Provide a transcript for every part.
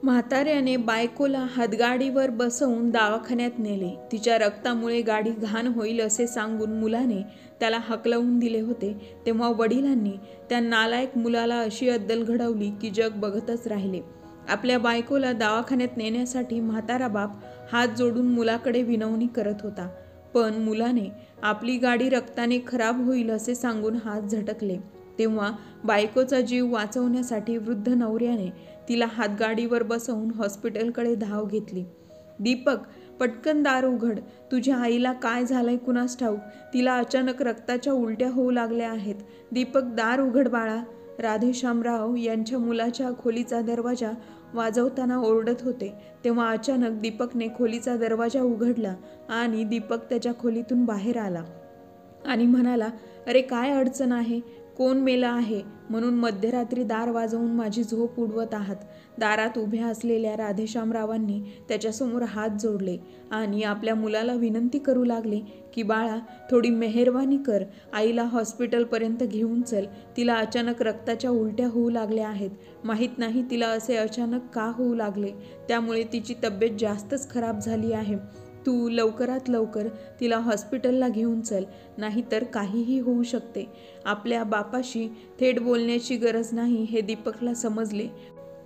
म्हाताऱ्याने बायकोला हातगाडीवर बसवून दवाखान्यात नेले. तिच्या रक्तामुळे गाडी घाण होईल असे सांगून मुलाने त्याला हकलवून दिले होते. तेव्हा वडिलांनी त्या नालायक मुलाला अशी अद्दल घडवली की जग बघतच राहिले. आपल्या बायकोला दवाखान्यात नेण्यासाठी म्हातारा बाप हात जोडून मुलाकडे विनवणी करत होता. पण मुलाने आपली गाडी रक्ताने खराब होईल असे सांगून हात झटकले. तेव्हा बायकोचा जीव वाचवण्यासाठी वृद्ध नवऱ्याने तिला हातगाडीवर बसवून हॉस्पिटलकडे धाव घेतली. दीपक, पटकन दार उघड. तुझ्या आईला काय झालंय कुणास ठाऊक. तिला अचानक रक्ताच्या उलट्या होऊ लागल्या आहेत. दीपक, दार उघड बाळा. राधेश्यामराव यांच्या मुलाच्या खोलीचा दरवाजा वाजवताना ओरडत होते. तेव्हा अचानक दीपकने खोलीचा दरवाजा उघडला आणि दीपक त्याच्या खोलीतून बाहेर आला आणि म्हणाला, अरे काय अडचण आहे? कोण मेला आहे म्हणून मध्यरात्री दार वाजवून माझी झोप उडवत आहात? दारात उभ्या असलेल्या राधेश्यामरावांनी त्याच्यासमोर हात जोडले आणि आपल्या मुलाला विनंती करू लागले की बाळा, थोडी मेहरबानी कर. आईला हॉस्पिटलपर्यंत घेऊन चल. तिला अचानक रक्ताच्या उलट्या होऊ लागल्या आहेत. माहीत नाही तिला असे अचानक का होऊ लागले. त्यामुळे तिची तब्येत जास्तच खराब झाली आहे. तू लवकरात लवकर तिला हॉस्पिटलला घेऊन चल, नाहीतर काहीही होऊ शकते. आपल्या बापाशी थेट बोलण्याची गरज नाही हे दीपकला समजले.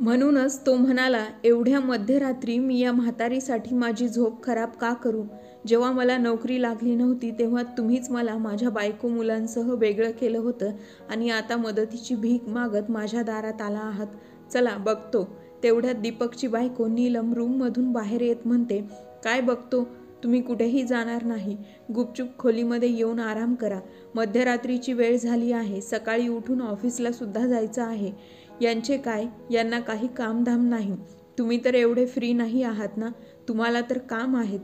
म्हणूनच तो म्हणाला, एवढ्या मध्यरात्री मी या म्हातारीसाठी माझी झोप खराब का करू? जेव्हा मला नोकरी लागली नव्हती तेव्हा तुम्हीच मला माझ्या बायको मुलांसह वेगळं केलं होतं आणि आता मदतीची भीक मागत माझ्या दारात आला आहात. चला बघतो. तेवढ्यात दीपकची बायको नीलम रूममधून बाहेर येत म्हणते, काय बघतो? तुम्ही कुठेही जाणार नाही. गुपचूप खोलीमध्ये येऊन आराम करा. मध्यरात्रीची वेळ झाली आहे. सकाळी उठून ऑफिसला सुद्धा जायचं आहे. यांचे काय? यांना काही कामधाम नाही. तुम्ही तर एवढे फ्री नाही आहात ना? तुम्हाला तर काम आहेत.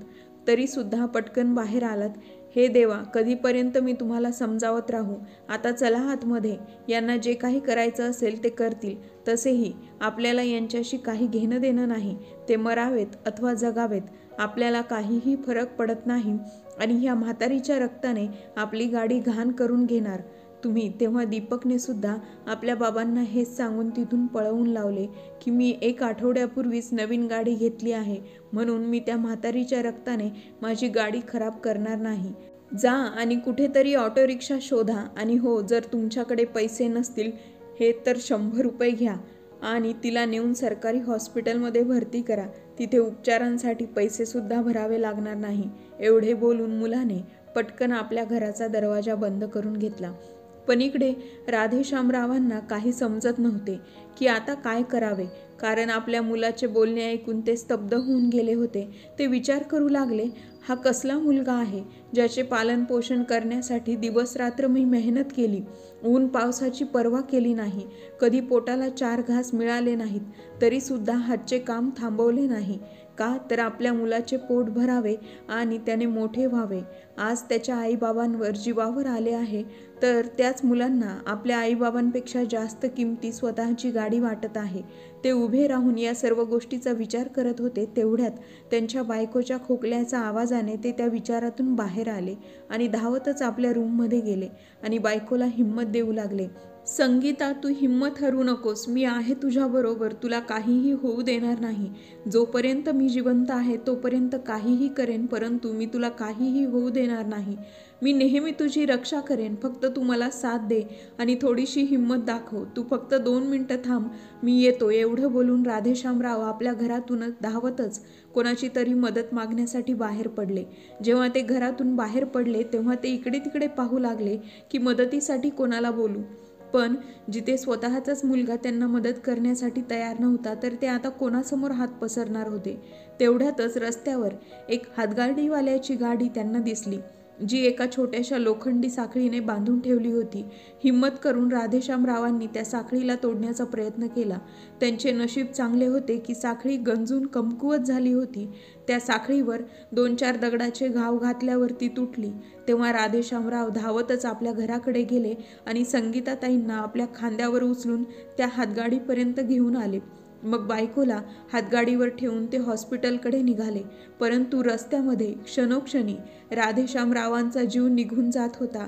तरी सुद्धा पटकन बाहेर आलात. हे देवा, कधीपर्यंत मी तुम्हाला समजावत राहू? आता चला आतमध्ये. यांना जे काही करायचं असेल ते करतील. तसेही आपल्याला यांच्याशी काही घेणं देणं नाही. ते मरावेत अथवा जगावेत, आपल्याला काहीही फरक पडत नाही आणि ह्या म्हातारीच्या रक्ताने आपली गाडी घाण करून घेणार तुम्ही. तेव्हा दीपकने सुद्धा आपल्या बाबांना हेच सांगून तिथून पळवून लावले की मी 1 आठवड्यापूर्वीच नवीन गाडी घेतली आहे, म्हणून मी त्या म्हातारीच्या रक्ताने माझी गाडी खराब करणार नाही. जा आणि कुठेतरी ऑटो रिक्षा शोधा आणि हो, जर तुमच्याकडे पैसे नसतील हे तर 100 रुपये घ्या आणि तिला नेऊन सरकारी हॉस्पिटलमध्ये भरती करा. तिथे उपचारांसाठी पैसेसुद्धा भरावे लागणार नाही. एवढे बोलून मुलाने पटकन आपल्या घराचा दरवाजा बंद करून घेतला. पण इकडे राधेश्यामरावांना काही समजत नव्हते की आता काय करावे, कारण आपल्या मुलाचे बोलणे ऐकून ते स्तब्ध होऊन गेले होते. ते विचार करू लागले, हा कसला मुलगा आहे ज्याचे पालनपोषण करण्यासाठी दिवसरात्र मी मेहनत केली, ऊन पावसाची पर्वा केली नाही, कधी पोटाला 4 घास मिळाले नाहीत, तरीसुद्धा हातचे काम थांबवले नाही. का तर आपल्या मुलाचे पोट भरावे आणि त्याने मोठे व्हावे. आज त्याच्या आईबाबांवर जीवावर आले आहे तर त्याच मुलांना आपल्या आईबाबांपेक्षा जास्त किमती स्वतःची गाडी वाटत आहे. ते उभे राहून या सर्व गोष्टीचा विचार करत होते. तेवढ्यात त्यांच्या बायकोच्या खोकल्याच्या आवाजाने ते त्या विचारातून बाहेर आले आणि धावतच आपल्या रूममध्ये गेले आणि बायकोला हिंमत देऊ लागले, संगीता, तू हिंमत हरू नकोस. मी आहे तुझ्याबरोबर. तुला काहीही होऊ देणार नाही. जोपर्यंत मी जिवंत आहे तोपर्यंत काहीही करेन, परंतु मी तुला काहीही होऊ देणार नाही. मी नेहमी तुझी रक्षा करेन. फक्त तू मला साथ दे आणि थोडीशी हिंमत दाखव. तू फक्त 2 मिनिटं थांब, मी येतो. एवढं बोलून राधेश्यामराव आपल्या घरातूनच धावतच कोणाची तरी मदत मागण्यासाठी बाहेर पडले. जेव्हा ते घरातून बाहेर पडले तेव्हा ते इकडे तिकडे पाहू लागले की मदतीसाठी कोणाला बोलू. पण जिथे स्वतःचाच मुलगा त्यांना मदत करण्यासाठी तयार नव्हता तर ते आता कोणासमोर हात पसरणार होते. तेवढ्यातच रस्त्यावर एक हातगाडीवाल्याची गाडी त्यांना दिसली, जी एका छोट्याशा लोखंडी साखळीने बांधून ठेवली होती. हिंमत करून राधेश्यामरावांनी त्या साखळीला तोडण्याचा प्रयत्न केला. त्यांचे नशीब चांगले होते की साखळी गंजून कमकुवत झाली होती. त्या साखळीवर 2-4 दगडाचे घाव घातल्यावर ती तुटली. तेव्हा राधेश्यामराव धावतच आपल्या घराकडे गेले आणि संगीताताईंना आपल्या खांद्यावर उचलून त्या हातगाडीपर्यंत घेऊन आले. मग बायकोला हातगाडीवर ठेवून ते हॉस्पिटलकडे निघाले. परंतु रस्त्यामध्ये क्षणोक्षणी राधेश्यामरावांचा जीव निघून जात होता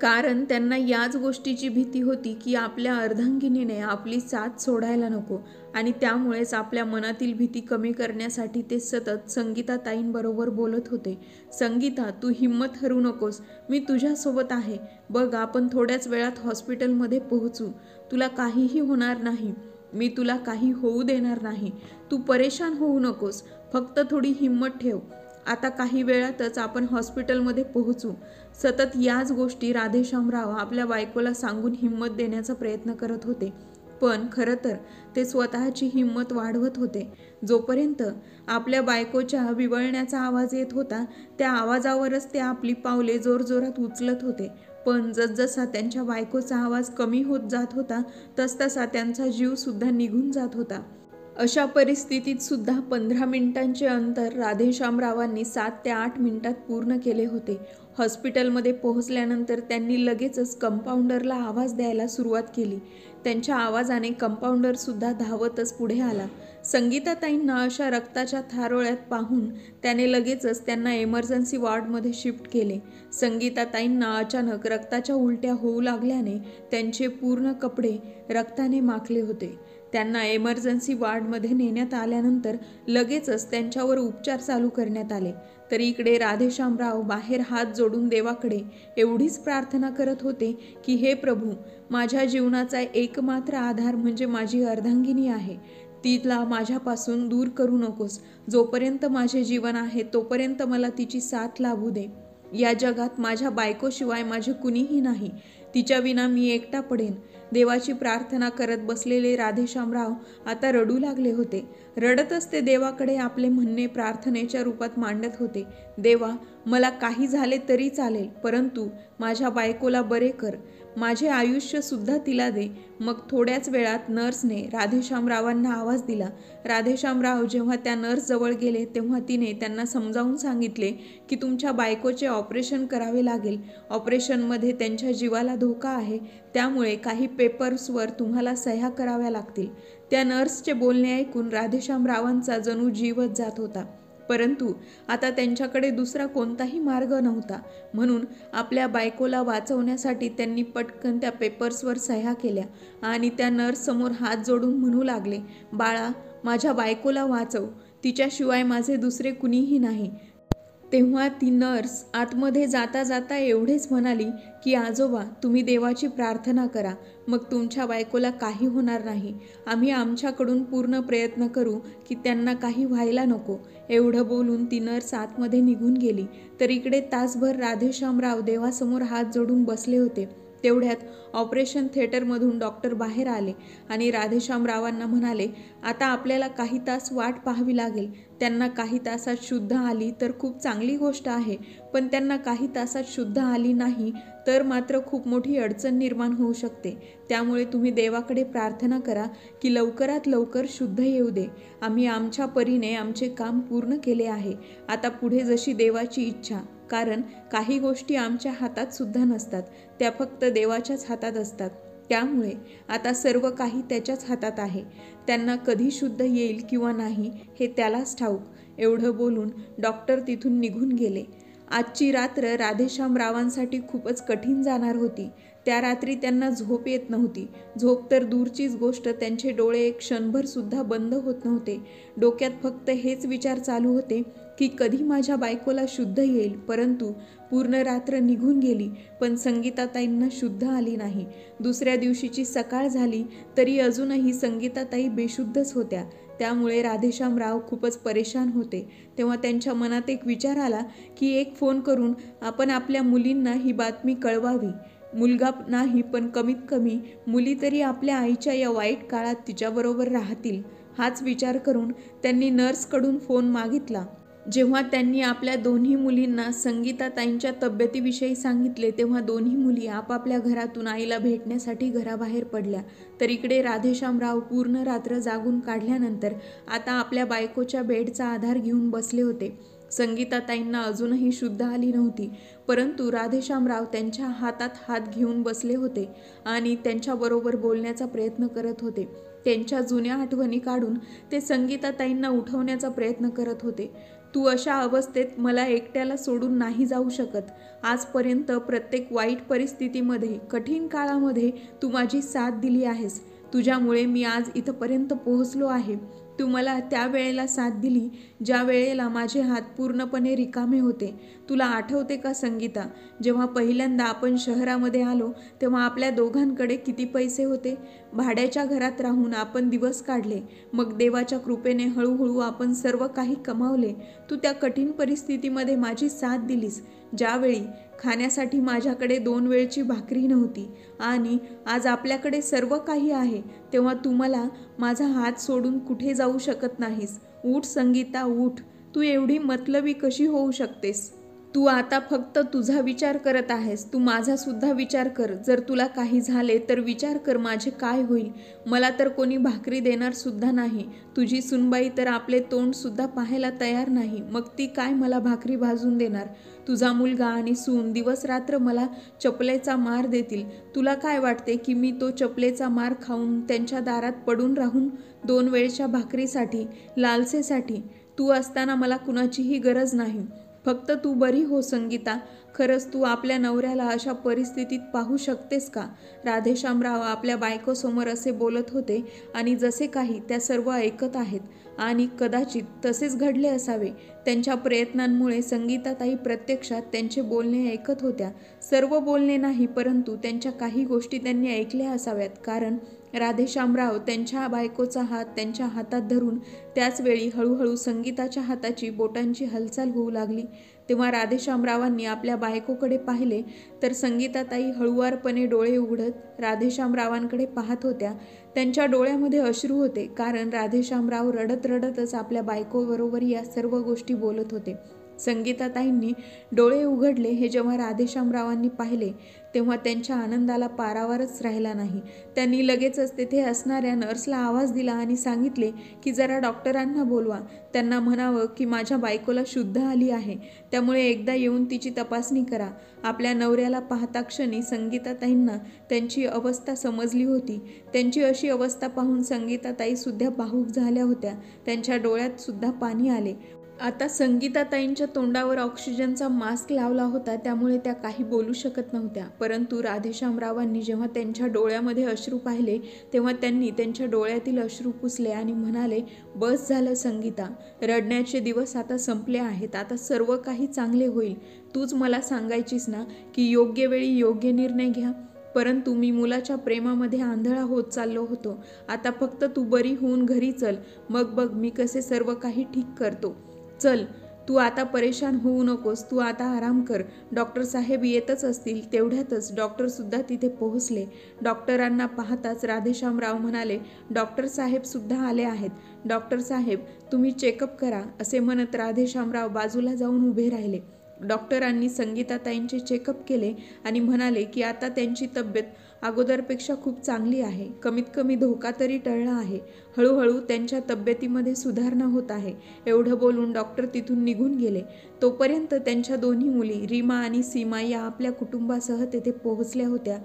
कारण त्यांना याच गोष्टीची भीती होती की आपल्या अर्धांगिनीने आपली साथ सोडायला नको आणि त्यामुळेच आपल्या मनातील भीती कमी करण्यासाठी ते सतत संगीताताईंबरोबर बोलत होते. संगीता, तू हिंमत हरू नकोस, मी तुझ्यासोबत आहे. बघ, आपण थोड्याच वेळात हॉस्पिटलमध्ये पोहोचू. तुला काहीही होणार नाही. मी तुला काही होऊ देणार नाही. तू परेशान होऊ नकोस. फक्त थोडी हिंमत ठेव. आता काही वेळातच आपण हॉस्पिटलमध्ये पोहोचू. सतत याच गोष्टी राधेश्यामराव आपल्या बायकोला सांगून हिंमत देण्याचा प्रयत्न करत होते. पण खरं तर ते स्वतःची हिंमत वाढवत होते. जोपर्यंत आपल्या बायकोच्या विवळण्याचा आवाज येत होता, त्या आवाजावरच ते आपली पावले जोरजोरात उचलत होते. पण जसजसा त्यांच्या बायकोचा आवाज कमी होत जात होता, तसतसा त्यांचा जीव सुद्धा निघून जात होता. अशा परिस्थितीत सुद्धा 15 मिनिटांचे अंतर राधेश्यामरावांनी 7 ते 8 मिनिटात पूर्ण केले होते. हॉस्पिटलमध्ये पोहोचल्यानंतर त्यांनी लगेचच कंपाऊंडरला आवाज द्यायला सुरुवात केली. त्यांच्या आवाजाने कंपाऊंडरसुद्धा धावतच पुढे आला. संगीताताईंना अशा रक्ताच्या थारोळ्यात पाहून त्याने लगेचच त्यांना इमर्जन्सी वॉर्डमध्ये शिफ्ट केले. संगीताताईंना अचानक रक्ताच्या उलट्या होऊ लागल्याने त्यांचे पूर्ण कपडे रक्ताने माखले होते. त्यांना इमर्जन्सी वॉर्डमध्ये नेण्यात आल्यानंतर लगेचच त्यांच्यावर उपचार चालू करण्यात आले. तर इकडे राधेश्यामराव बाहेर हात जोडून देवाकडे एवढीच प्रार्थना करत होते की हे प्रभू, माझ्या जीवनाचा एकमात्र आधार म्हणजे माझी अर्धांगिनी आहे. तिला माझ्यापासून दूर करू नकोस. जोपर्यंत माझे जीवन आहे तोपर्यंत मला तिची साथ लाभू दे. या जगात माझ्या बायकोशिवाय माझे कुणीही नाही. तिच्याविना मी एकटा पडेन. देवाची प्रार्थना करत बसलेले राधेश्यामराव आता रडू लागले होते. रडतच ते देवाकडे आपले म्हणणे प्रार्थनेच्या रूपात मांडत होते. देवा, मला काही झाले तरी चालेल, परंतु माझ्या बायकोला बरे कर. माझे आयुष्य सुद्धा तिला दे. मग थोड्याच वेळात नर्सने राधेश्यामरावांना आवाज दिला. राधेश्यामराव जेव्हा त्या नर्स जवळ गेले तेव्हा तिने त्यांना समजावून सांगितले की तुमच्या बायकोचे ऑपरेशन करावे लागेल. ऑपरेशनमध्ये त्यांच्या जीवाला धोका आहे, त्यामुळे काही पेपर्सवर तुम्हाला सह्या कराव्या लागतील. त्या नर्सचे बोलणे ऐकून राधेश्यामरावांचा जणू जीवच जात होता. परंतु आता त्यांच्याकडे दुसरा कोणताही मार्ग नव्हता. म्हणून आपल्या बायकोला वाचवण्यासाठी त्यांनी पटकन त्या पेपर्सवर सह्या केल्या आणि त्या नर्ससमोर हात जोडून म्हणू लागले, बाळा, माझ्या बायकोला वाचव. तिच्याशिवाय माझे दुसरे कुणीही नाही. तेव्हा ती नर्स आतमध्ये जाता जाता एवढेच म्हणाली की आजोबा, तुम्ही देवाची प्रार्थना करा. मग तुमच्या बायकोला काही होणार नाही. आम्ही आमच्याकडून पूर्ण प्रयत्न करू की त्यांना काही व्हायला नको. एवढं बोलून ती नर्स आतमध्ये निघून गेली. तर इकडे तासभर राधेश्यामराव देवासमोर हात जोडून बसले होते. तेवढ्यात ऑपरेशन थिएटरमधून डॉक्टर बाहेर आले आणि राधेश्यामरावांना म्हणाले, आता आपल्याला काही तास वाट पाहावी लागेल. त्यांना काही तासात शुद्ध आली तर खूप चांगली गोष्ट आहे, पण त्यांना काही तासात शुद्ध आली नाही तर मात्र खूप मोठी अडचण निर्माण होऊ शकते. त्यामुळे तुम्ही देवाकडे प्रार्थना करा की लवकरात लवकर शुद्ध येऊ दे. आम्ही आमच्या परीने आमचे काम पूर्ण केले आहे. आता पुढे जशी देवाची इच्छा. कारण काही गोष्टी आमच्या हातात सुद्धा नसतात, त्या फक्त देवाच्याच हातात असतात. त्यामुळे आता सर्व काही त्याच्याच हातात आहे. त्यांना कधी शुद्ध येईल किंवा नाही हे त्यालाच ठाऊक. एवढं बोलून डॉक्टर तिथून निघून गेले. आजची रात्र राधेश्यामरावांसाठी खूपच कठीण जाणार होती. त्या रात्री त्यांना झोप येत नव्हती. झोप तर दूरचीच गोष्ट, त्यांचे डोळे एक क्षणभर सुद्धा बंद होत नव्हते. डोक्यात फक्त हेच विचार चालू होते की कधी माझ्या बायकोला शुद्ध येईल. परंतु पूर्ण रात्र निघून गेली पण संगीताताईंना शुद्ध आली नाही. दुसऱ्या दिवशीची सकाळ झाली तरी अजूनही संगीताताई बेशुद्धच होत्या. त्यामुळे राधेश्यामराव खूपच परेशान होते. तेव्हा त्यांच्या मनात एक विचार आला की एक फोन करून आपण आपल्या मुलींना ही बातमी कळवावी. मुलगा नाही पण कमीत कमी मुली तरी आपल्या आईच्या या वाईट काळात तिच्याबरोबर राहतील. हाच विचार करून त्यांनी नर्सकडून फोन मागितला. जेव्हा त्यांनी आपल्या दोन्ही मुलींना संगीताताईंच्या तब्येतीविषयी सांगितले तेव्हा दोन्ही मुली आपापल्या घरातून आईला भेटण्यासाठी घराबाहेर पडल्या. तर इकडे राधेश्यामराव पूर्ण रात्र जागून काढल्यानंतर आता आपल्या बायकोच्या बेडचा आधार घेऊन बसले होते. संगीताताईंना अजूनही शुद्ध आली नव्हती, परंतु राधेश्यामराव त्यांच्या हातात हात घेऊन बसले होते आणि त्यांच्याबरोबर बोलण्याचा प्रयत्न करत होते. त्यांच्या जुन्या आठवणी काढून ते संगीताताईंना उठवण्याचा प्रयत्न करत होते. तू अशा अवस्थेत मला एकट्याला सोडून नाही जाऊ शकत. आजपर्यंत प्रत्येक वाईट परिस्थितीमध्ये, कठीण काळामध्ये तू माझी साथ दिली आहेस. तुझ्यामुळे मी आज इथपर्यंत पोहोचलो आहे. तू मला त्या वेळेला साथ दिली ज्या वेळेला माझे हात पूर्णपणे रिकामे होते. तुला आठवते का संगीता, जेव्हा पहिल्यांदा आपण शहरामध्ये आलो तेव्हा आपल्या दोघांकडे किती पैसे होते? भाड्याच्या घरात राहून आपण दिवस काढले. मग देवाच्या कृपेने हळूहळू आपण सर्व काही कमावले. तू त्या कठीण परिस्थितीमध्ये माझी साथ दिलीस, ज्यावेळी खाण्यासाठी माझ्याकडे 2 वेळची भाकरी नव्हती. आणि आज आपल्याकडे सर्व काही आहे, तेव्हा तू मला माझा हात सोडून कुठे जाऊ शकत नाहीस. उठ संगीता, उठ. तू एवढी मतलबी कशी होऊ शकतेस? तू आता फक्त तुझा विचार करत आहेस. तू माझा सुद्धा विचार कर. जर तुला काही झाले तर विचार कर माझे काय होईल. मला तर कोणी भाकरी देणार सुद्धा नाही. तुझी सुनबाई तर आपले तोंड सुद्धा पाहायला तयार नाही. मग ती काय मला भाकरी भाजून देणार? तुझा मुलगा आणि सून दिवस रात्र मला चपलेचा मार देतील. तुला काय वाटते की मी तो चपलेचा मार खाऊन त्यांच्या दारात पडून राहून 2 वेळच्या भाकरीसाठी, लालसेसाठी? तू असताना मला कुणाचीही गरज नाही. फक्त तू बरी हो संगीता. खरंच तू आपल्या नवऱ्याला अशा परिस्थितीत पाहू शकतेस का? राधेश्यामराव आपल्या बायकोसमोर असे बोलत होते आणि जसे काही त्या सर्व ऐकत आहेत. आणि कदाचित तसेच घडले असावे. त्यांच्या प्रयत्नांमुळे संगीताताई प्रत्यक्षात त्यांचे बोलणे ऐकत होत्या. सर्व बोलणे नाही, परंतु त्यांच्या काही गोष्टी त्यांनी ऐकल्या असाव्यात. कारण राधेश्यामराव त्यांच्या बायकोचा हात त्यांच्या हातात धरून त्याच वेळी हळूहळू संगीताच्या हाताची बोटांची हालचाल होऊ लागली. तेव्हा राधेश्यामरावांनी आपल्या बायकोकडे पाहिले तर संगीताताई हळुवारपणे डोळे उघडत राधेश्यामरावांकडे पाहत होत्या. त्यांच्या डोळ्यामध्ये अश्रू होते, कारण राधेश्यामराव रडत रडतच आपल्या बायकोबरोबर या सर्व गोष्टी बोलत होते. संगीताताईंनी डोळे उघडले हे जेव्हा राधेश्यामरावांनी पाहिले तेव्हा त्यांच्या आनंदाला पारावारच राहिला नाही. त्यांनी लगेचच तेथे असणाऱ्या नर्सला आवाज दिला आणि सांगितले की जरा डॉक्टरांना बोलवा. त्यांना म्हणावं की माझ्या बायकोला शुद्ध आली आहे, त्यामुळे एकदा येऊन तिची तपासणी करा. आपल्या नवऱ्याला पाहता क्षणी संगीताताईंना त्यांची अवस्था समजली होती. त्यांची अशी अवस्था पाहून संगीताताई सुद्धा भावूक झाल्या होत्या. त्यांच्या डोळ्यात सुद्धा पाणी आले. आता संगीताताईंच्या तोंडावर ऑक्सिजनचा मास्क लावला होता, त्यामुळे त्या काही बोलू शकत नव्हत्या. परंतु राधेश्यामरावांनी जेव्हा त्यांच्या डोळ्यामध्ये अश्रू पाहिले तेव्हा त्यांनी त्यांच्या डोळ्यातील अश्रू पुसले आणि म्हणाले, बस झालं संगीता, रडण्याचे दिवस आता संपले आहेत. आता सर्व काही चांगले होईल. तूच मला सांगायचीस ना की योग्य वेळी योग्य निर्णय घ्या. परंतु मी मुलाच्या प्रेमामध्ये आंधळा होत चाललो होतो. आता फक्त तू बरी होऊन घरी चल, मग बघ मी कसे सर्व काही ठीक करतो. चल, तू आता परेशान होऊ नकोस. तू आता आराम कर. डॉक्टर साहेब येतच असतील. तेवढ्यातच डॉक्टर सुद्धा तिथे पोहोचले. डॉक्टरांना पाहताच राधेश्यामराव म्हणाले, डॉक्टर साहेब सुद्धा आले आहेत. डॉक्टर साहेब तुम्ही चेकअप करा. असे म्हणत राधेश्यामराव बाजूला जाऊन उभे राहिले. डॉक्टरांनी संगीताताईंचे चेकअप केले आणि म्हणाले की आता त्यांची तब्येत अगोदरपेक्षा खूप चांगली आहे. कमीत कमी धोका तरी टळला आहे. हळूहळू त्यांच्या तब्येतीमध्ये सुधारणा होत आहे. एवढं बोलून डॉक्टर तिथून निघून गेले. तोपर्यंत त्यांच्या दोन्ही मुली रीमा आणि सीमा या आपल्या कुटुंबासह तेथे पोहोचल्या होत्या.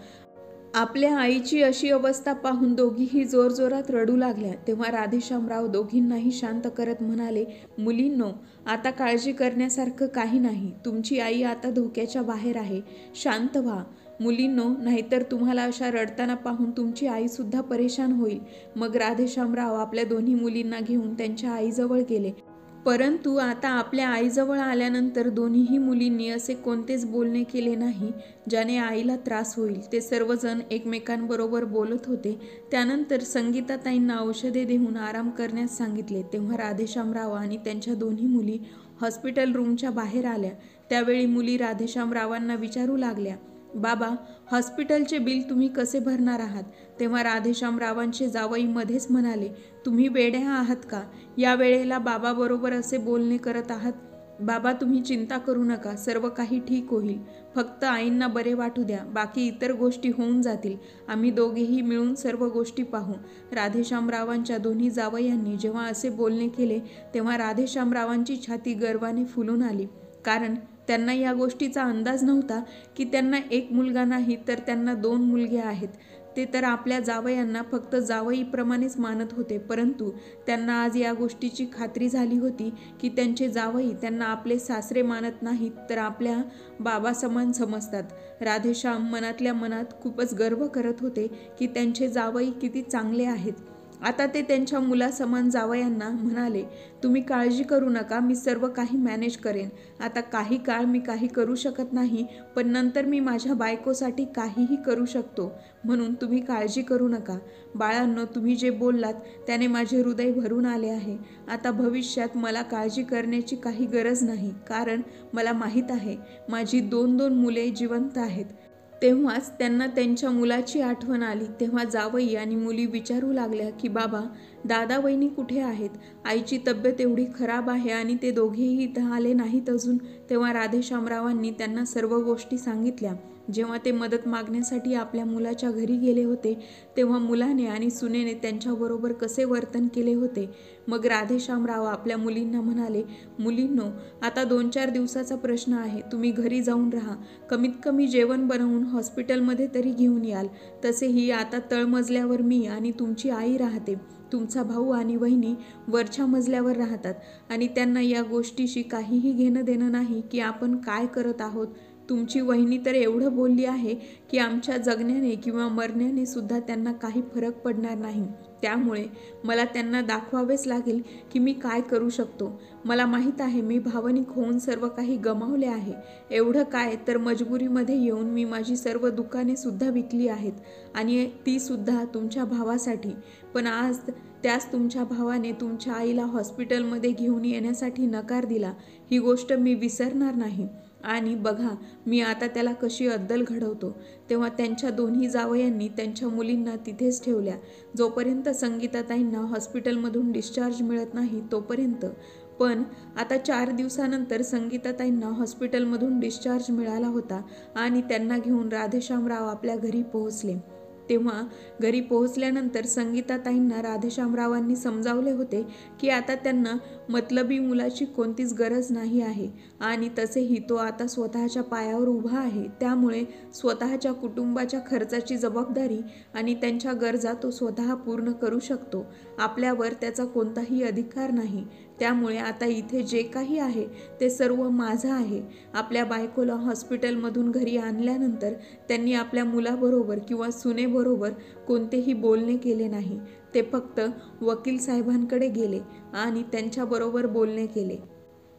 आपल्या आईची अशी अवस्था पाहून दोघीही जोरजोरात रडू लागल्या. तेव्हा राधेश्यामराव दोघींनाही शांत करत म्हणाले, मुलींनो, आता काळजी करण्यासारखं काही नाही. तुमची आई आता धोक्याच्या बाहेर आहे. शांत व्हा मुलींनो, नाहीतर तुम्हाला अशा रडताना पाहून तुमची आईसुद्धा परेशान होईल. मग राधेश्यामराव आपल्या दोन्ही मुलींना घेऊन त्यांच्या आईजवळ गेले. परंतु आता आपल्या आईजवळ आल्यानंतर दोन्हीही मुलींनी असे कोणतेच बोलणे केले नाही ज्याने आईला त्रास होईल. ते सर्वजण एकमेकांबरोबर बोलत होते. त्यानंतर संगीताताईंना औषधे देऊन आराम करण्यास सांगितले. तेव्हा राधेश्यामराव आणि त्यांच्या दोन्ही मुली हॉस्पिटल रूमच्या बाहेर आल्या. त्यावेळी मुली राधेश्यामरावांना विचारू लागल्या, बाबा, हॉस्पिटलचे बिल तुम्ही कसे भरणार आहात? तेव्हा राधेश्यामरावांचे जावई मध्येच म्हणाले, तुम्ही वेड्या आहात का? या वेळेला बाबाबरोबर असे बोलणे करत आहात? बाबा, तुम्ही चिंता करू नका. सर्व काही ठीक होईल. फक्त आईंना बरे वाटू द्या. बाकी इतर गोष्टी होऊन जातील. आम्ही दोघेही मिळून सर्व गोष्टी पाहू. राधेश्यामरावांच्या दोन्ही जावयांनी जेव्हा असे बोलणे केले तेव्हा राधेश्यामरावांची छाती गर्वाने फुलून आली. कारण त्यांना या गोष्टीचा अंदाज नव्हता की त्यांना एक मुलगा नाही तर त्यांना 2 मुलगे आहेत. ते तर आपल्या जावयांना फक्त जावईप्रमाणेच मानत होते, परंतु त्यांना आज या गोष्टीची खात्री झाली होती की त्यांचे जावई त्यांना आपले सासरे मानत नाहीत, तर आपल्या बाबासमान समजतात। राधेश्याम मनातल्या मनात खूपच गर्व करत होते की त्यांचे जावई किती चांगले आहेत। आता ते त्यांच्या मुलासमान जावयांना म्हणाले, तुम्ही काळजी करू नका, मी सर्व काही मॅनेज करेन। आता काही काळ मी काही करू शकत नाही, पण नंतर मी माझ्या बायकोसाठी काहीही करू शकतो, म्हणून तुम्ही काळजी करू नका। बाळांनो, तुम्ही जे बोललात त्याने माझे हृदय भरून आले आहे। आता भविष्यात मला काळजी करण्याची काही गरज नाही, कारण मला माहीत आहे माझी 2 मुले जिवंत आहेत। तेव्हाच त्यांना त्यांच्या मुलाची आठवण आली। तेव्हा जावई आणि मुली विचारू लागल्या की बाबा, दादा वहिनी कुठे आहेत? आईची तब्येत एवढी खराब आहे आणि ते दोघेही इथं आले नाहीत अजून। तेव्हा राधेश्यामरावांनी त्यांना सर्व गोष्टी सांगितल्या। जेव्हा ते मदत मागण्यासाठी आपल्या मुलाच्या घरी गेले होते, तेव्हा मुलाने आणि सुनेने त्यांच्याबरोबर कसे वर्तन केले होते। मग राधेश्यामराव आपल्या मुलींना म्हणाले, मुलींनो, आता 2-4 दिवसाचा प्रश्न आहे, तुम्ही घरी जाऊन राहा, कमीत कमी जेवण बनवून हॉस्पिटलमध्ये तरी घेऊन याल। तसेही आता तळमजल्यावर मी आणि तुमची आई राहते, तुमचा भाऊ आणि वहिनी वरच्या मजल्यावर राहतात आणि त्यांना या गोष्टीशी काहीही घेणं देणं नाही की आपण काय करत आहोत। तुमची वहिनी तर एवढं बोलली आहे की आमच्या जगण्याने किंवा मरण्याने सुद्धा त्यांना काही फरक पडणार नाही, त्यामुळे मला त्यांना दाखवावेच लागेल की मी काय करू शकतो। मला माहीत आहे मी भावनिक होऊन सर्व काही गमावले आहे, एवढं काय तर मजबुरीमध्ये येऊन मी माझी सर्व दुकाने सुद्धा विकली आहेत आणि ती सुद्धा तुमच्या भावासाठी। पण आज त्याच तुमच्या भावाने तुमच्या आईला हॉस्पिटलमध्ये घेऊन येण्यासाठी नकार दिला, ही गोष्ट मी विसरणार नाही। आणि बघा मी आता त्याला कशी अद्दल घडवतो। तेव्हा त्यांच्या दोन्ही जावयांनी त्यांच्या मुलींना तिथेच ठेवल्या, जोपर्यंत संगीताताईंना हॉस्पिटलमधून डिस्चार्ज मिळत नाही तोपर्यंत। पण आता 4 दिवसानंतर संगीताताईंना हॉस्पिटलमधून डिस्चार्ज मिळाला होता आणि त्यांना घेऊन राधेश्यामराव आपल्या घरी पोहोचले। तेव्हा घरी पोहोचल्यानंतर संगीताताईंना राधेश्यामरावांनी समजावले होते की आता त्यांना मतलबी मुलाची कोणतीच गरज नाही आहे आणि तसेही तो आता स्वतःच्या पायावर उभा आहे, त्यामुळे स्वतःच्या कुटुंबाच्या खर्चाची जबाबदारी आणि त्यांच्या गरजा तो स्वतः पूर्ण करू शकतो, आपल्यावर त्याचा कोणताही अधिकार नाही। त्यामुळे आता इथे जे काही आहे ते सर्व माझं आहे। आपल्या बायकोला हॉस्पिटलमधून घरी आणल्यानंतर त्यांनी आपल्या मुलाबरोबर किंवा सुनेबरोबर कोणतेही बोलणे केले नाही, ते फक्त वकील साहेबांकडे गेले आणि त्यांच्याबरोबर बोलणे केले।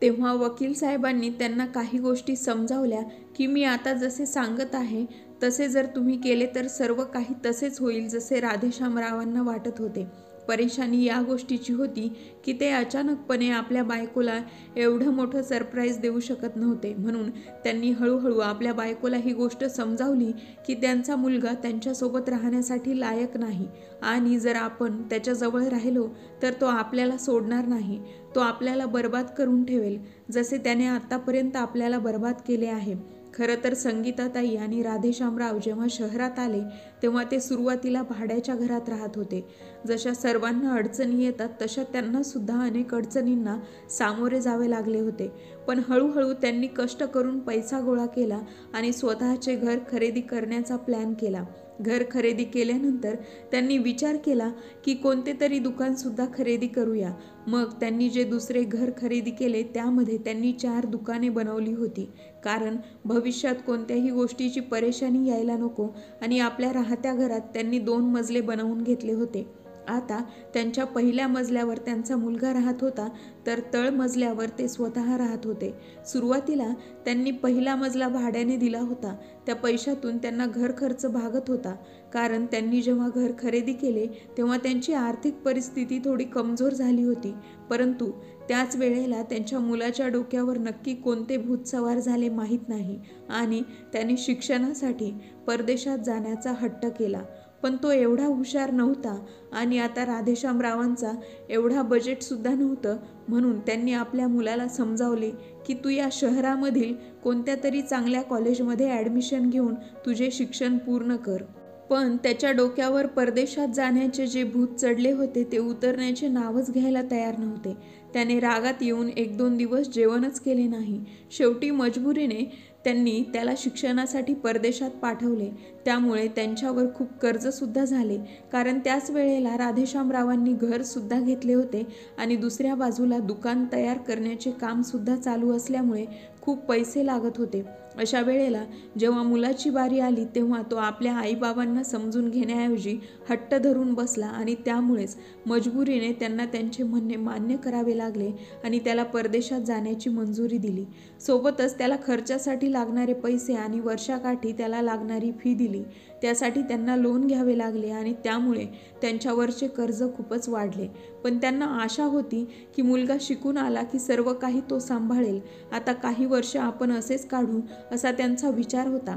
तेव्हा वकील साहेबांनी त्यांना काही गोष्टी समजावल्या की मी आता जसे सांगत आहे तसे जर तुम्ही केले तर सर्व काही तसेच होईल जसे राधेश्यामरावांना वाटत होते। परेशानी या गोष्टीची होती की ते अचानकपणे आपल्या बायकोला एवढं मोठं सरप्राईज देऊ शकत नव्हते, म्हणून त्यांनी हळूहळू आपल्या बायकोला ही गोष्ट समजावली की त्यांचा मुलगा त्यांच्यासोबत राहण्यासाठी लायक नाही आणि जर आपण त्याच्याजवळ राहिलो तर तो आपल्याला सोडणार नाही, तो आपल्याला बर्बाद करून ठेवेल, जसे त्याने आतापर्यंत आपल्याला बर्बाद केले आहे। खरं तर संगीताताई आणि राधेश्यामराव जेव्हा शहरात आले तेव्हा ते सुरुवातीला भाड्याच्या घरात राहत होते। जशा सर्वांना अडचणी येतात तशा त्यांना सुद्धा अनेक अडचणींना सामोरे जावे लागले होते, पण हळूहळू त्यांनी कष्ट करून पैसा गोळा केला आणि स्वतःचे घर खरेदी करण्याचा प्लॅन केला। घर खरेदी केल्यानंतर त्यांनी विचार केला की कोणते तरी दुकानसुद्धा खरेदी करूया। मग त्यांनी जे दुसरे घर खरेदी केले त्यामध्ये त्यांनी 4 दुकाने बनवली होती, कारण भविष्यात कोणत्याही गोष्टीची परेशानी यायला नको आणि आपल्या राहत्या घरात त्यांनी 2 मजले बनवून घेतले होते। आता त्यांच्या पहिल्या मजल्यावर त्यांचा मुलगा राहत होता, तर तळ मजल्यावर ते स्वतः राहत होते। सुरुवातीला त्यांनी पहिला मजला भाड्याने दिला होता, त्या पैशातून त्यांना घर खर्च भागत होता, कारण त्यांनी जेव्हा घर खरेदी केले तेव्हा त्यांची आर्थिक परिस्थिती थोडी कमजोर झाली होती, परंतु त्याच वेळेला त्यांच्या मुलाच्या डोक्यावर नक्की कोणते भूत सवार झाले माहीत नाही आणि त्याने शिक्षणासाठी परदेशात जाण्याचा हट्ट केला। पण तो एवढा हुशार नव्हता आणि आता राधेश्यामरावांचा एवढा बजेटसुद्धा नव्हतं, म्हणून त्यांनी आपल्या मुलाला समजावले की तू या शहरामधील कोणत्या तरी चांगल्या कॉलेजमध्ये ॲडमिशन घेऊन तुझे शिक्षण पूर्ण कर। पण त्याच्या डोक्यावर परदेशात जाण्याचे जे भूत चढले होते ते उतरण्याचे नावच घ्यायला तयार नव्हते। त्याने रागात येऊन 1-2 दिवस जेवणच केले नाही। शेवटी मजबुरीने त्यांनी त्याला शिक्षणासाठी परदेशात पाठवले। त्यामुळे त्यांच्यावर खूप कर्जसुद्धा झाले, कारण त्याच वेळेला राधेश्यामरावांनी घरसुद्धा घेतले होते आणि दुसऱ्या बाजूला दुकान तयार करण्याचे कामसुद्धा चालू असल्यामुळे खूप पैसे लागत होते. अशा वेळेला जेव्हा मुलाची बारी आली तेव्हा तो आपल्या आईबाबांना समजून घेण्याऐवजी हट्ट धरून बसला आणि त्यामुळेच मजबुरीने त्यांना त्यांचे म्हणणे मान्य करावे लागले आणि त्याला परदेशात जाण्याची मंजुरी दिली. सोबतच त्याला खर्चासाठी लागणारे पैसे आणि वर्षाकाठी त्याला लागणारी फी दिली. त्यासाठी त्यांना लोन घ्यावे लागले आणि त्यामुळे त्यांच्यावरचे कर्ज खूपच वाढले. पण त्यांना आशा होती की मुलगा शिकून आला की सर्व काही तो सांभाळेल. आता काही वर्ष आपण असेच काढू असा त्यांचा विचार होता.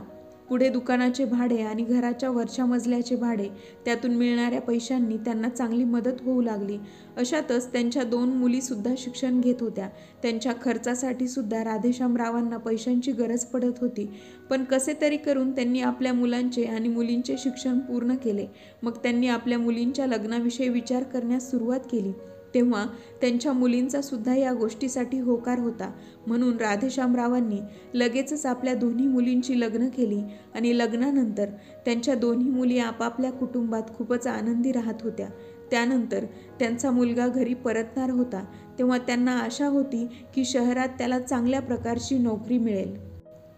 पुढे दुकानाचे भाडे आणि घराच्या वरच्या मजल्याचे भाडे, त्यातून मिळणाऱ्या पैशांनी त्यांना चांगली मदत होऊ लागली. अशातच त्यांच्या 2 मुलीसुद्धा शिक्षण घेत होत्या. त्यांच्या खर्चासाठी सुद्धा राधेश्यामरावांना पैशांची गरज पडत होती. पण कसे तरी करून त्यांनी आपल्या मुलांचे आणि मुलींचे शिक्षण पूर्ण केले. मग त्यांनी आपल्या मुलींच्या लग्नाविषयी विचार करण्यास सुरुवात केली. तेव्हा त्यांच्या मुलींचा सुद्धा या गोष्टीसाठी होकार होता. म्हणून राधेश्यामरावांनी लगेचच आपल्या दोन्ही मुलींची लग्न केली आणि लग्नानंतर त्यांच्या दोन्ही मुली आपापल्या कुटुंबात खूपच आनंदी राहत होत्या. त्यानंतर त्यांचा मुलगा घरी परतणार होता तेव्हा त्यांना आशा होती की शहरात त्याला चांगल्या प्रकारची नोकरी मिळेल.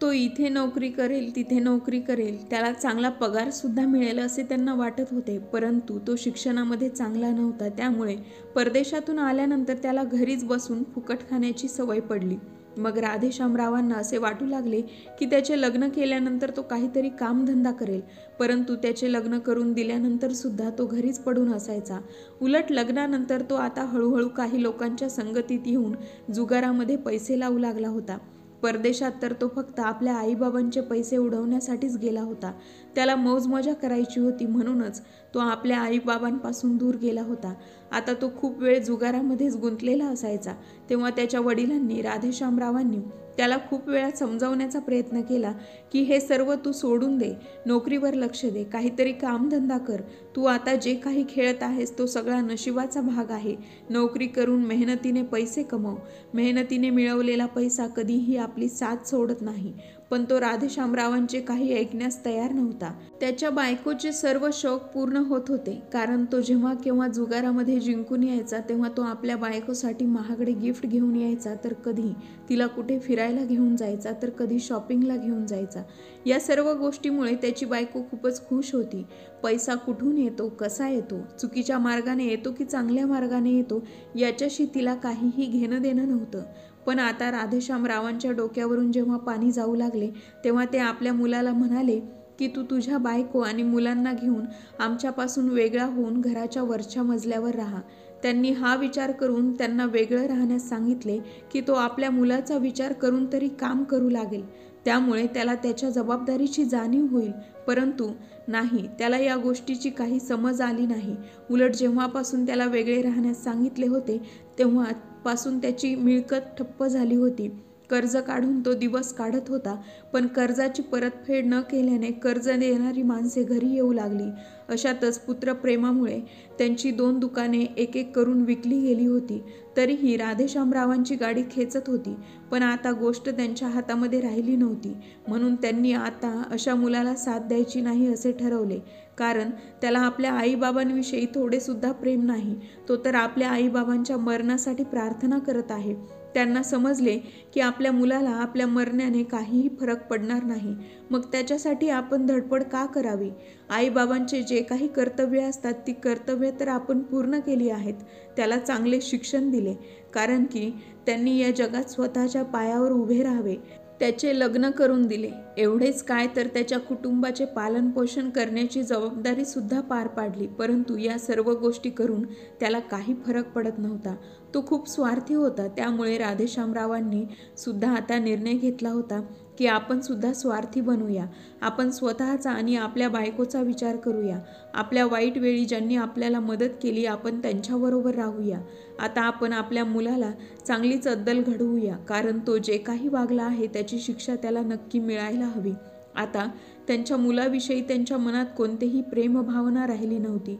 तो इथे नोकरी करेल, तिथे नोकरी करेल, त्याला चांगला पगारसुद्धा मिळेल असे त्यांना वाटत होते. परंतु तो शिक्षणामध्ये चांगला नव्हता. त्यामुळे परदेशातून आल्यानंतर त्याला घरीच बसून फुकट खाण्याची सवय पडली. मग राधेश्यामरावांना असे वाटू लागले की त्याचे लग्न केल्यानंतर तो काहीतरी कामधंदा करेल. परंतु त्याचे लग्न करून दिल्यानंतर सुद्धा तो घरीच पडून असायचा. उलट लग्नानंतर तो आता हळूहळू काही लोकांच्या संगतीत येऊन जुगारामध्ये पैसे लावू लागला होता. परदेशात तर तो फक्त आपल्या आईबाबांचे पैसे उडवण्यासाठीच गेला होता. त्याला मौजमजा करायची होती म्हणूनच तो आपल्या आईबाबांपासून दूर गेला होता. आता तो खूप वेळ जुगारामध्येच गुंतलेला असायचा. तेव्हा त्याच्या वडिलांनी, राधेश्यामरावांनी त्याला खूप वेळा समजावण्याचा प्रयत्न केला की हे सर्व तू सोडून दे, नोकरीवर लक्ष दे, काहीतरी कामधंदा कर. तू आता जे काही खेळत आहेस तो सगळा नशिबाचा भाग आहे. नोकरी करून मेहनतीने पैसे कमव. मेहनतीने मिळवलेला पैसा कधीही आपली साथ सोडत नाही. पण तो राधेश्यामरावांचे काही ऐकण्यास तयार नव्हता. त्याच्या बायकोचे सर्व शौक पूर्ण होत होते, कारण तो जेव्हा केव्हा जुगारामध्ये जिंकून यायचा तेव्हा तो आपल्या बायकोसाठी महागडे गिफ्ट घेऊन यायचा, तर कधी तिला कुठे फिरायला घेऊन जायचा, तर कधी शॉपिंगला घेऊन जायचा. या सर्व गोष्टीमुळे त्याची बायको खूपच खुश होती. पैसा कुठून येतो, कसा येतो, चुकीच्या मार्गाने येतो की चांगल्या मार्गाने येतो याच्याशी तिला काहीही घेणं देणं नव्हतं. पण आता राधेश्यामरावांच्या डोक्यावरून जेव्हा पाणी जाऊ लागले तेव्हा ते आपल्या मुलाला म्हणाले की तू तुझ्या बायको आणि मुलांना घेऊन आमच्यापासून वेगळा होऊन घराच्या वरच्या मजल्यावर राहा. त्यांनी हा विचार करून त्यांना वेगळं राहण्यास सांगितले की तो आपल्या मुलाचा विचार करून तरी काम करू लागेल. त्यामुळे त्याला त्याच्या जबाबदारीची जाणीव होईल. परंतु नाही, त्याला या गोष्टीची काही समज आली नाही. उलट जेव्हापासून त्याला वेगळे राहण्यास सांगितले होते तेव्हापासून त्याची मिळकत ठप्प झाली होती. कर्ज काढून तो दिवस काढत होता, पण कर्जाची परतफेड न केल्याने कर्ज देणारी माणसे घरी येऊ लागली. अशातच पुत्रप्रेमामुळे त्यांची 2 दुकाने एक एक करून विकली गेली होती. तरीही राधेश्यामरावांची गाडी खेचत होती. पण आता गोष्ट त्यांच्या हातामध्ये राहिली नव्हती. म्हणून त्यांनी आता अशा मुलाला साथ द्यायची नाही असे ठरवले. कारण त्याला आपल्या आईबाबांविषयी थोडेसुद्धा प्रेम नाही. तो तर आपल्या आईबाबांच्या मरणासाठी प्रार्थना करत आहे. त्यांना समजले की आपल्या मुलाला आपल्या मरण्याने काहीही फरक पडणार नाही. मग त्याच्यासाठी आपण धडपड का करावी? आईबाबांचे जे काही कर्तव्य असतात ती कर्तव्य तर आपण पूर्ण केली आहेत. त्याला चांगले शिक्षण दिले, कारण की त्यांनी या जगात स्वतःच्या पायावर उभे राहावे. त्याचे लग्न करून दिले. एवढेच काय तर त्याच्या कुटुंबाचे पालनपोषण करण्याची जबाबदारी सुद्धा पार पाडली. परंतु या सर्व गोष्टी करून त्याला काही फरक पडत नव्हता. तो खूप स्वार्थी होता. त्यामुळे राधेश्यामरावांनी सुद्धा आता निर्णय घेतला होता की आपण सुद्धा स्वार्थी बनूया. आपण स्वतःचा आणि आपल्या बायकोचा विचार करूया. आपल्या वाईट वेळी ज्यांनी आपल्याला मदत केली आपण त्यांच्याबरोबर राहूया. आता आपण आपल्या मुलाला चांगलीच अद्दल घडवूया, कारण तो जे काही वागला आहे त्याची शिक्षा त्याला नक्की मिळायला हवी. आता त्यांच्या मुलाविषयी त्यांच्या मनात कोणतीही प्रेमभावना राहिली नव्हती.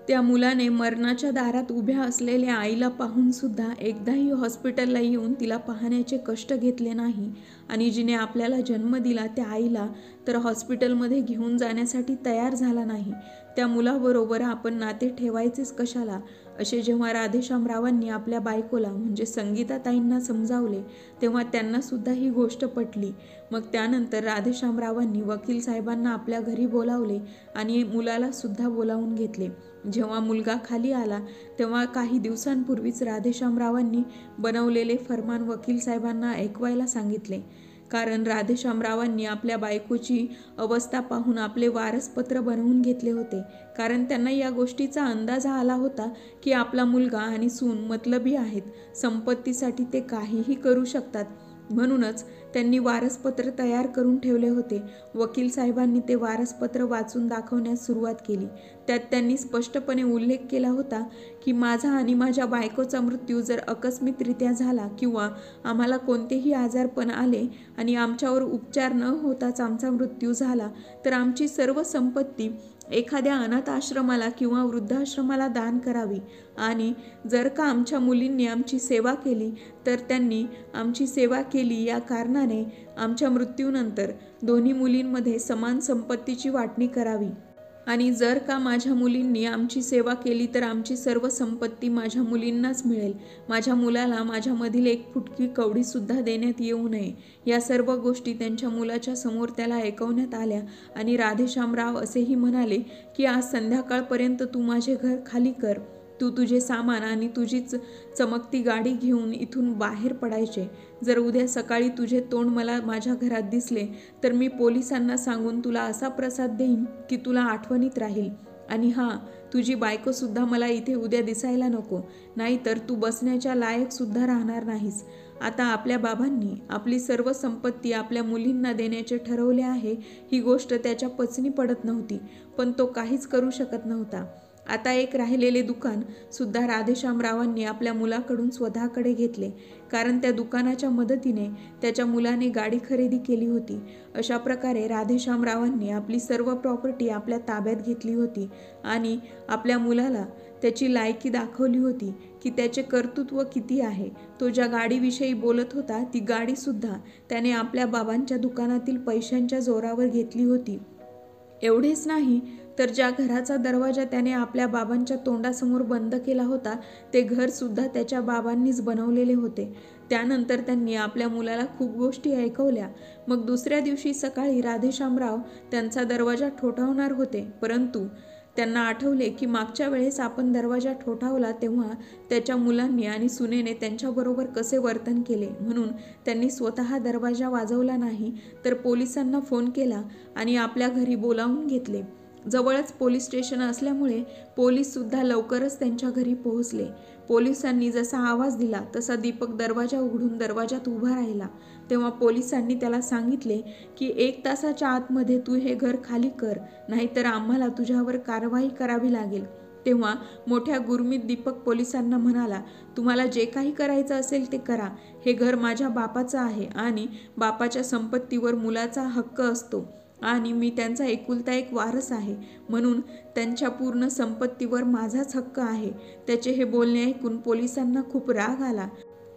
त्या मुलाने मरणाच्या दारात उभ्या असलेल्या आईला पाहून सुद्धा एकदाही हॉस्पिटलला येऊन तिला पाहण्याचे कष्ट घेतले नाही. आणि जिने आपल्याला जन्म दिला त्या आईला तर हॉस्पिटलमध्ये घेऊन जाण्यासाठी तयार झाला नाही. त्या मुलाबरोबर आपण नाते ठेवायचेच कशाला, असे जेव्हा राधेश्यामरावांनी आपल्या बायकोला म्हणजे संगीताताईंना समजावले तेव्हा त्यांना सुद्धा ही गोष्ट पटली. मग त्यानंतर राधेश्यामरावांनी वकील साहेबांना आपल्या घरी बोलावले आणि मुलाला सुद्धा बोलावून घेतले. जेव्हा मुलगा खाली आला तेव्हा काही दिवसांपूर्वीच राधेश्यामरावांनी बनवलेले फरमान वकील साहेबांना ऐकवायला सांगितले. कारण राधेश्यामरावांनी आपल्या बायकोची अवस्था पाहून आपले वारसपत्र बनवून घेतले होते. कारण त्यांना या गोष्टीचा अंदाज आला होता की आपला मुलगा आणि सून मतलबी आहेत, संपत्तीसाठी ते काहीही करू शकतात. म्हणूनच त्यांनी वारसपत्र तयार करून ठेवले होते. वकील साहेबांनी ते वारसपत्र वाचून दाखवण्यास सुरुवात केली. त्यात त्यांनी स्पष्टपणे उल्लेख केला होता की माझा आणि माझ्या बायकोचा मृत्यू जर आकस्मिकरित्या झाला किंवा आम्हाला कोणतेही आजारपण आले आणि आमच्यावर उपचार न होताच आमचा मृत्यू झाला तर आमची सर्व संपत्ती एखाद्या अनाथ आश्रमाला किंवा वृद्धाश्रमाला दान करावी. आणि जर का आमच्या मुलींनी आमची सेवा केली तर त्यांनी आमची सेवा केली या कारणाने आमच्या मृत्यूनंतर दोन्ही मुलींमध्ये समान संपत्तीची वाटणी करावी. आणि जर का माझ्या मुलींनी आमची सेवा केली तर आमची सर्व संपत्ती माझ्या मुलींनाच मिळेल. माझ्या मुलाला माझ्यामधील एक फुटकी कवडीसुद्धा देण्यात येऊ नये. या सर्व गोष्टी त्यांच्या मुलाच्या समोर त्याला ऐकवण्यात आल्या आणि राधेश्यामराव असेही म्हणाले की आज संध्याकाळपर्यंत तू माझे घर खाली कर. तू तुझे सामान आणि तुझीच चमकती गाडी घेऊन इथून बाहेर पडायचे. जर उद्या सकाळी तुझे तोंड मला माझ्या घरात दिसले तर मी पोलिसांना सांगून तुला असा प्रसाद देईन की तुला आठवणीत राहील. आणि हां, तुझी बायकोसुद्धा मला इथे उद्या दिसायला नको, नाहीतर तू बसण्याच्या लायकसुद्धा राहणार नाहीस. आता आपल्या बाबांनी आपली सर्व संपत्ती आपल्या मुलींना देण्याचे ठरवले आहे. ही गोष्ट त्याच्या पचनी पडत नव्हती, पण तो काहीच करू शकत नव्हता. आता एक राहिलेले दुकान सुद्धा राधेश्यामरावांनी आपल्या मुलाकडून स्वतःकडे घेतले. कारण त्या दुकानाच्या मदतीने त्याच्या मुलाने गाडी खरेदी केली होती. अशा प्रकारे राधेश्यामरावांनी आपली सर्व प्रॉपर्टी आपल्या ताब्यात घेतली होती आणि आपल्या मुलाला त्याची लायकी दाखवली होती की त्याचे कर्तृत्व किती आहे. तो ज्या गाडीविषयी बोलत होता ती गाडीसुद्धा त्याने आपल्या बाबांच्या दुकानातील पैशांच्या जोरावर घेतली होती. एवढेच नाही तर ज्या घराचा दरवाजा त्याने आपल्या बाबांच्या तोंडासमोर बंद केला होता ते घरसुद्धा त्याच्या बाबांनीच बनवलेले होते. त्यानंतर त्यांनी आपल्या मुलाला खूप गोष्टी ऐकवल्या. मग दुसऱ्या दिवशी सकाळी राधेश्यामराव त्यांचा दरवाजा ठोठावणार होते, परंतु त्यांना आठवले की मागच्या वेळेस आपण दरवाजा ठोठावला तेव्हा त्याच्या मुलांनी आणि सुनेने त्यांच्याबरोबर कसे वर्तन केले. म्हणून त्यांनी स्वतः दरवाजा वाजवला नाही तर पोलिसांना फोन केला आणि आपल्या घरी बोलावून घेतले. जवळच पोलीस स्टेशन असल्यामुळे पोलीससुद्धा लवकरच त्यांच्या घरी पोहोचले. पोलिसांनी जसा आवाज दिला तसा दीपक दरवाजा उघडून दरवाजात उभा राहिला. तेव्हा पोलिसांनी त्याला सांगितले की 1 तासाच्या आतमध्ये तू हे घर खाली कर, नाहीतर आम्हाला तुझ्यावर कारवाई करावी लागेल. तेव्हा मोठ्या गुरमीत दीपक पोलिसांना म्हणाला, तुम्हाला जे काही करायचं असेल ते करा. हे घर माझ्या बापाचं आहे आणि बापाच्या संपत्तीवर मुलाचा हक्क असतो आणि मी त्यांचा एकुलता एक वारस आहे, म्हणून त्यांच्या पूर्ण संपत्तीवर माझाच हक्क आहे. त्याचे हे बोलणे ऐकून पोलिसांना खूप राग आला.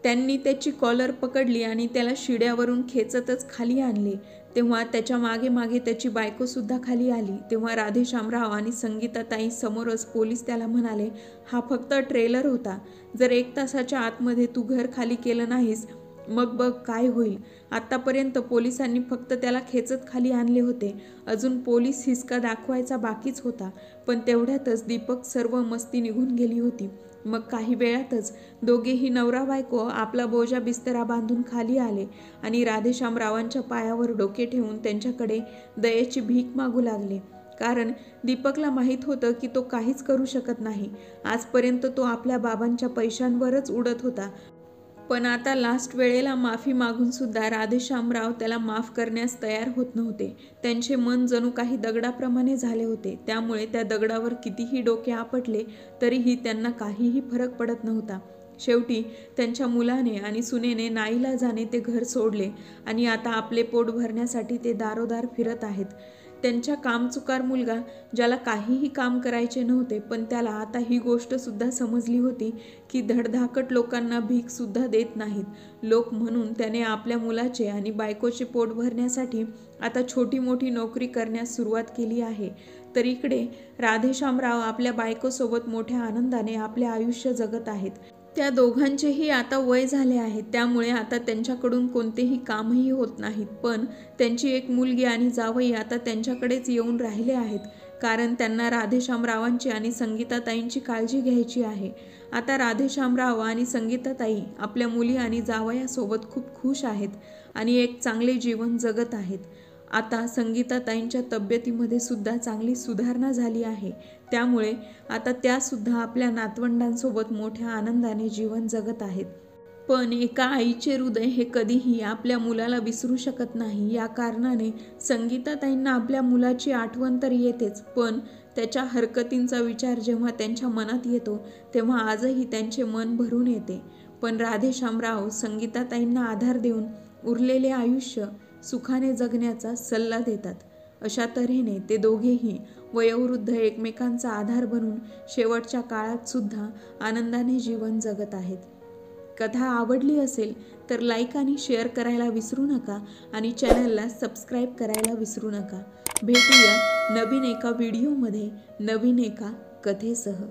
त्यांनी त्याची कॉलर पकडली आणि त्याला शिड्यावरून खेचतच खाली आणले. तेव्हा त्याच्या मागे मागे त्याची बायकोसुद्धा खाली आली. तेव्हा राधेश्यामराव आणि संगीताताई समोरच पोलीस त्याला म्हणाले, हा फक्त ट्रेलर होता. जर 1 तासाच्या आतमध्ये तू घर खाली केलं नाहीस मग बघ काय होईल. आत्तापर्यंत पोलिसांनी फक्त त्याला खेचत खाली आणले होते, अजून पोलीस हिसका दाखवायचा बाकीच होता. पण तेवढ्यातच दीपक सर्व मस्ती निघून गेली होती. मग काही वेळातच दोघेही नवरा बायको आपला बोजा बिस्तरा बांधून खाली आले आणि राधेश्यामरावांच्या पायावर डोके ठेवून त्यांच्याकडे दयेची भीक मागू लागले. कारण दीपकला माहीत होतं की तो काहीच करू शकत नाही. आजपर्यंत तो आपल्या बाबांच्या पैशांवरच उडत होता, पण आता लास्ट वेळेला माफी मागून सुद्धा राधेश्यामराव त्याला माफ करण्यास तयार होत नव्हते. त्यांचे मन जणू काही दगडाप्रमाणे झाले होते. त्यामुळे त्या दगडावर कितीही डोके आपटले तरीही त्यांना काहीही फरक पडत नव्हता. शेवटी त्यांच्या मुलाने आणि सुनेने नाईलाजाने ते घर सोडले आणि आता आपले पोट भरण्यासाठी ते दारोदार फिरत आहेत. त्यांच्या कामचुकार मुलगा, ज्याला काहीही काम करायचे नव्हते, पण त्याला आता ही गोष्टसुद्धा समजली होती की धडधाकट लोकांना भीकसुद्धा देत नाहीत लोक, म्हणून त्याने आपल्या मुलाचे आणि बायकोचे पोट भरण्यासाठी आता छोटी मोठी नोकरी करण्यास सुरुवात केली आहे. तर इकडे राधेश्यामराव आपल्या बायकोसोबत मोठ्या आनंदाने आपले आयुष्य जगत आहेत. त्या दोघांचेही आता वय झाले आहे, त्यामुळे आता त्यांच्याकडून कोणतेही कामही होत नाहीत. पण त्यांची एक मुलगी आणि जावई आता त्यांच्याकडेच येऊन राहिले आहेत, कारण त्यांना राधेश्यामरावांची आणि संगीताताईंची काळजी घ्यायची आहे. आता राधेश्यामराव आणि संगीताताई आपल्या मुली आणि जावयासोबत खूप खुश आहेत आणि एक चांगले जीवन जगत आहेत. आता संगीताताईंच्या तब्येतीमध्ये सुद्धा चांगली सुधारणा झाली आहे, त्यामुळे आता त्यासुद्धा आपल्या नातवंडांसोबत मोठ्या आनंदाने जीवन जगत आहेत. पण एका आईचे हृदय हे कधीही आपल्या मुलाला विसरू शकत नाही. या कारणाने संगीताताईंना आपल्या मुलाची आठवण तर येतेच, पण त्याच्या हरकतींचा विचार जेव्हा त्यांच्या मनात येतो तेव्हा आजही त्यांचे मन भरून येते. पण राधेश्यामराव संगीताताईंना आधार देऊन उरलेले आयुष्य सुखाने जगण्याचा सल्ला देतात. अशा तऱ्हेने ते दोघेही वयोवृद्ध एकमेकांचा आधार बनून शेवटच्या काळात सुद्धा आनंदाने जीवन जगत आहेत. कथा आवडली असेल तर लाईक आणि शेअर करायला विसरू नका आणि चॅनलला सबस्क्राईब करायला विसरू नका. भेटूया नवीन एका व्हिडिओमध्ये नवीन एका कथेसह.